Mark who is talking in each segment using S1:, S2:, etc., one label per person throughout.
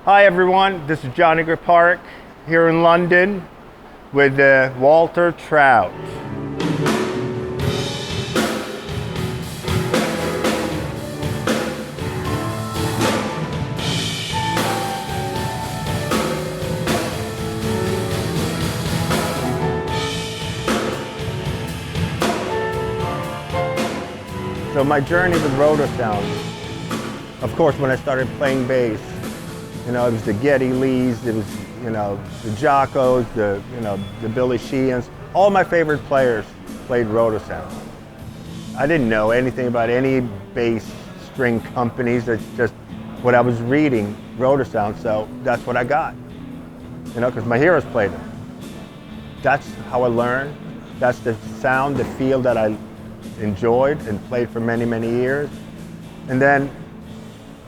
S1: Hi everyone, this is Johnny Griparic here in London with Walter Trout. So my journey with Rotosound, of course, when I started playing bass, it was the Geddy Lees, it was, the Jackos, the Billy Sheehan's. All my favorite players played Rotosound. I didn't know anything about any bass string companies. It's just what I was reading, Rotosound, so that's what I got. Because my heroes played them. That's how I learned. That's the sound, the feel that I enjoyed and played for many, many years. And then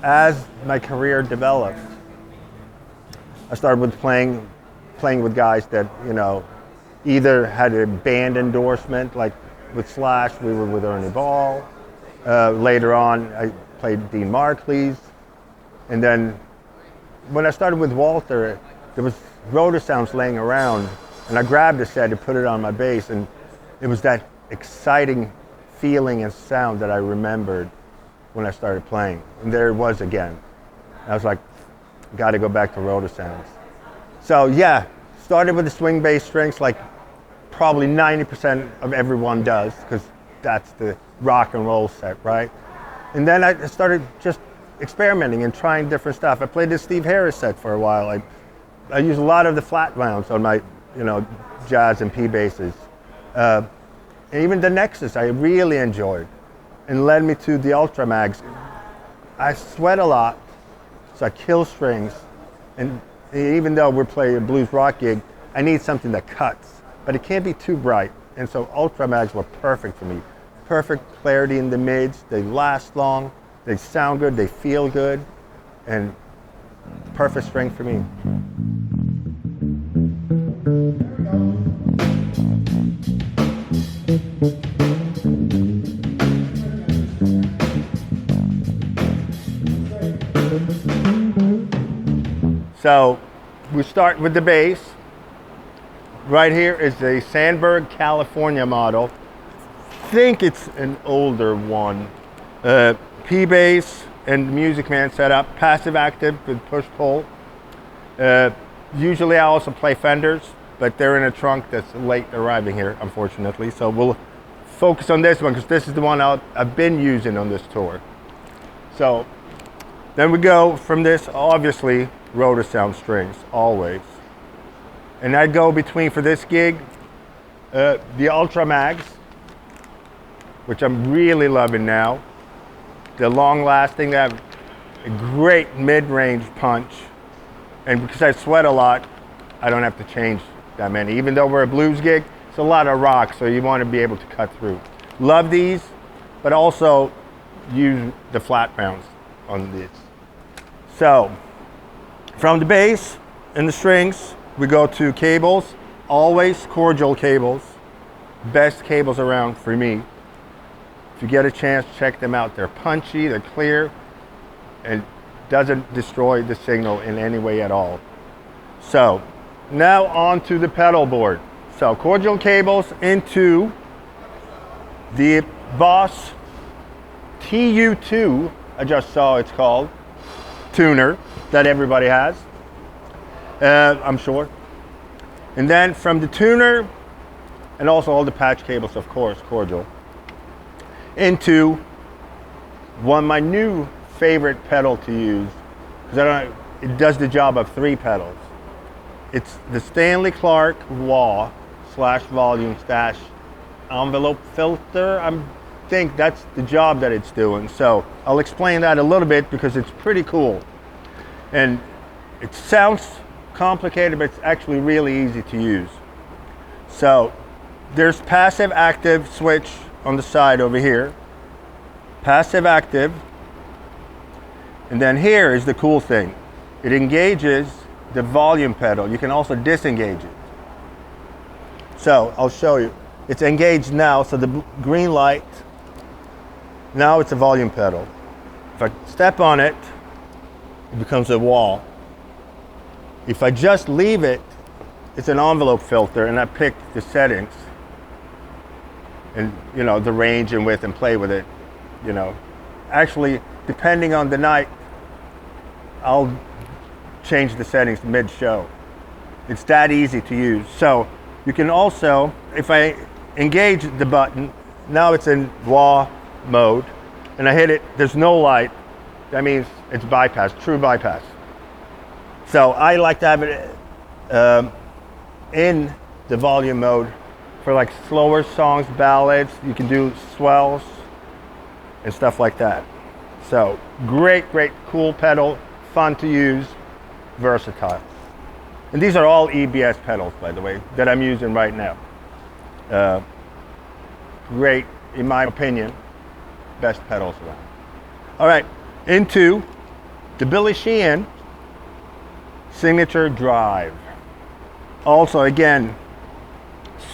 S1: as my career developed, I started with playing with guys that, either had a band endorsement, like with Slash, we were with Ernie Ball. Later on, I played Dean Markley's. And then when I started with Walter, there was Rotosounds laying around, and I grabbed a set and put it on my bass, and it was that exciting feeling and sound that I remembered when I started playing. And there it was again. I was like, got to go back to Rotosounds. So yeah, started with the swing bass strings like probably 90% of everyone does, because that's the rock and roll set, right? And then I started just experimenting and trying different stuff. I played the Steve Harris set for a while. I used a lot of the flat rounds on my, jazz and P basses. And even the Nexus I really enjoyed, and led me to the Ultramags. I sweat a lot, so I kill strings, and even though we're playing a blues rock gig, I need something that cuts, but it can't be too bright. And so Ultramags were perfect for me. Perfect clarity in the mids, they last long, they sound good, they feel good, and perfect string for me. So we start with the bass. Right here is the Sandberg California model. I think it's an older one. P bass and Music Man setup, passive active with push pull. Usually I also play Fenders, but they're in a trunk that's late arriving here, unfortunately. So we'll focus on this one because this is the one I've been using on this tour. So then we go from this, obviously, Rotosound strings, always. And I go between, for this gig, the Ultramags, which I'm really loving now. The long-lasting, they have a great mid-range punch. And because I sweat a lot, I don't have to change that many. Even though we're a blues gig, it's a lot of rock, so you want to be able to cut through. Love these, but also use the flat rounds on these. So, from the bass and the strings, we go to cables, always cordial cables. Best cables around for me. If you get a chance, check them out. They're punchy, they're clear, and doesn't destroy the signal in any way at all. So, now on to the pedal board. So, cordial cables into the Boss TU2, I just saw it's called, tuner that everybody has, I'm sure. And then from the tuner, and also all the patch cables, of course, cordial, into one of my new favorite pedal to use, because it does the job of 3 pedals. It's the Stanley Clarke wah / volume stash envelope filter. I think that's the job that it's doing. So I'll explain that a little bit because it's pretty cool. And it sounds complicated, but it's actually really easy to use. So there's passive active switch on the side over here. Passive active. And then here is the cool thing. It engages the volume pedal. You can also disengage it. So I'll show you. It's engaged now, so the green light, now it's a volume pedal. If I step on it, it becomes a wall. If I just leave it, it's an envelope filter, and I pick the settings and, you know, the range and width and play with it, you know. Actually, depending on the night, I'll change the settings mid-show. It's that easy to use. So you can also, if I engage the button, now it's in wah mode, and I hit it, there's no light. That means it's bypass, true bypass. So I like to have it in the volume mode for like slower songs, ballads. You can do swells and stuff like that. So great, cool pedal, fun to use, versatile. And these are all EBS pedals, by the way, that I'm using right now. Great, in my opinion, best pedals around. All right, into the Billy Sheehan Signature Drive. Also, again,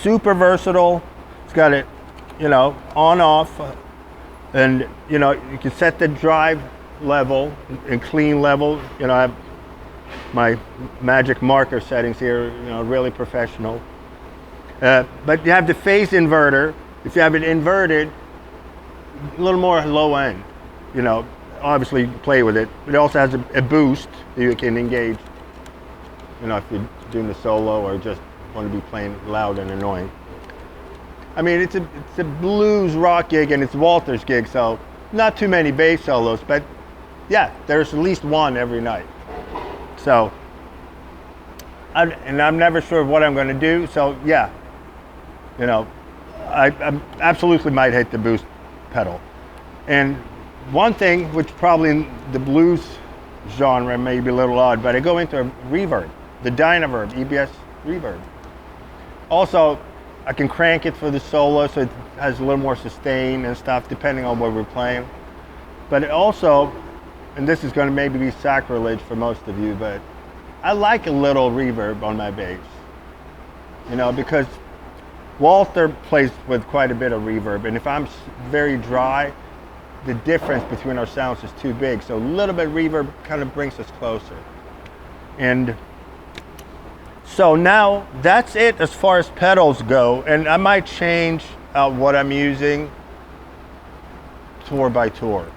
S1: super versatile. It's got it, you know, on, off, and, you know, you can set the drive level and clean level. You know, I have my magic marker settings here, you know, really professional. But you have the phase inverter. If you have it inverted, a little more low end, you know, obviously you can play with it. It also has a boost that you can engage, you know, if you're doing the solo or just want to be playing loud and annoying. I mean, it's a blues rock gig, and it's Walter's gig, so not too many bass solos, but yeah, there's at least one every night. So, I'm never sure what I'm going to do, so yeah, you know, I absolutely might hit the boost pedal. And one thing, which probably in the blues genre may be a little odd, but I go into a reverb, the Dynaverb, EBS reverb. Also, I can crank it for the solo, so it has a little more sustain and stuff, depending on what we're playing. But it also, and this is going to maybe be sacrilege for most of you, but I like a little reverb on my bass. You know, because Walter plays with quite a bit of reverb, and if I'm very dry, the difference between our sounds is too big. So a little bit of reverb kind of brings us closer. And so now that's it as far as pedals go, and I might change what I'm using tour by tour.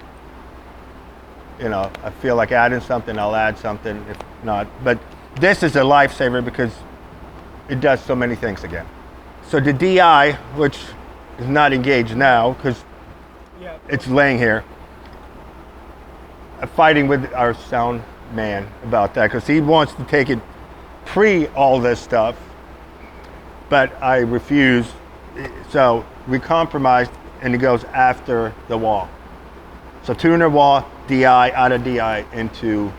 S1: You know, I feel like adding something, I'll add something, if not. But this is a lifesaver because it does so many things again. So the DI, which is not engaged now because it's laying here, I'm fighting with our sound man about that because he wants to take it pre all this stuff, but I refuse. So we compromised, and it goes after the wah. So tuner, wah, DI, out of DI into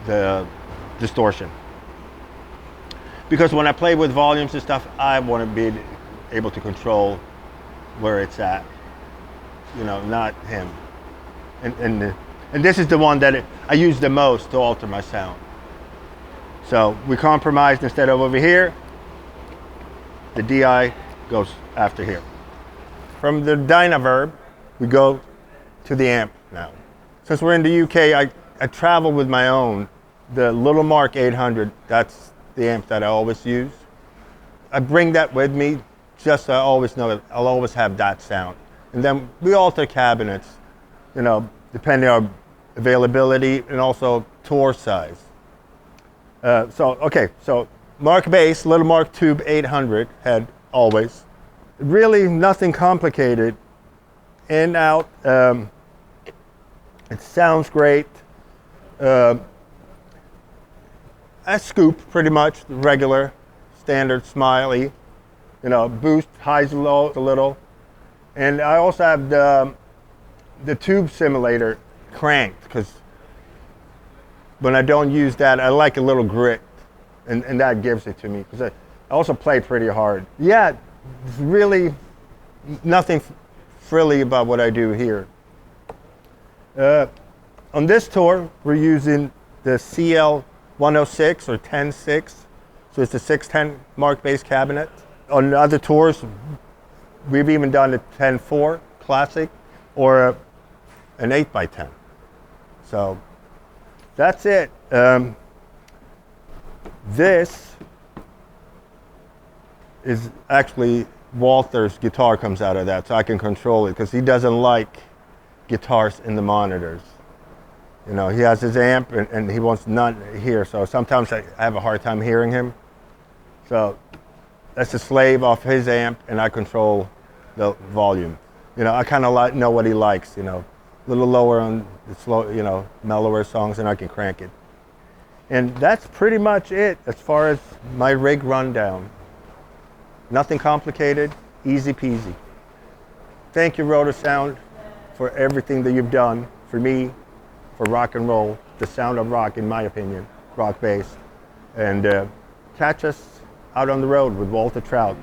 S1: the distortion. Because when I play with volumes and stuff, I want to be able to control where it's at. You know, not him. And this is the one that I use the most to alter my sound. So we compromised. Instead of over here, the DI goes after here. From the Dynaverb, we go to the amp now. Since we're in the UK, I travel with my own, the Little Mark 800. That's the amp that I always use. I bring that with me just so I always know that I'll always have that sound. And then we alter cabinets, you know, depending on availability and also tour size. So Mark bass, Little Mark Tube 800 head always. Really nothing complicated. In, out, it sounds great. I scoop pretty much, regular, standard, smiley. You know, boost, highs and lows a little. And I also have the tube simulator cranked, because when I don't use that, I like a little grit, and that gives it to me, because I also play pretty hard. Yeah, it's really nothing frilly about what I do here. On this tour, we're using the CL 106 or 10.6, so it's a 610 Mark bass cabinet. On other tours, we've even done a 10.4 classic or an 8x10. So that's it. This is actually Walter's guitar comes out of that, so I can control it because he doesn't like guitars in the monitors. You know, he has his amp and he wants none here, so sometimes I have a hard time hearing him. So that's a slave off his amp, and I control the volume. You know, I kind of know what he likes, you know. A little lower on the slow, you know, mellower songs, and I can crank it. And that's pretty much it as far as my rig rundown. Nothing complicated, easy peasy. Thank you, Rotosound, for everything that you've done for me, for rock and roll, the sound of rock, in my opinion, rock bass. And catch us out on the road with Walter Trout.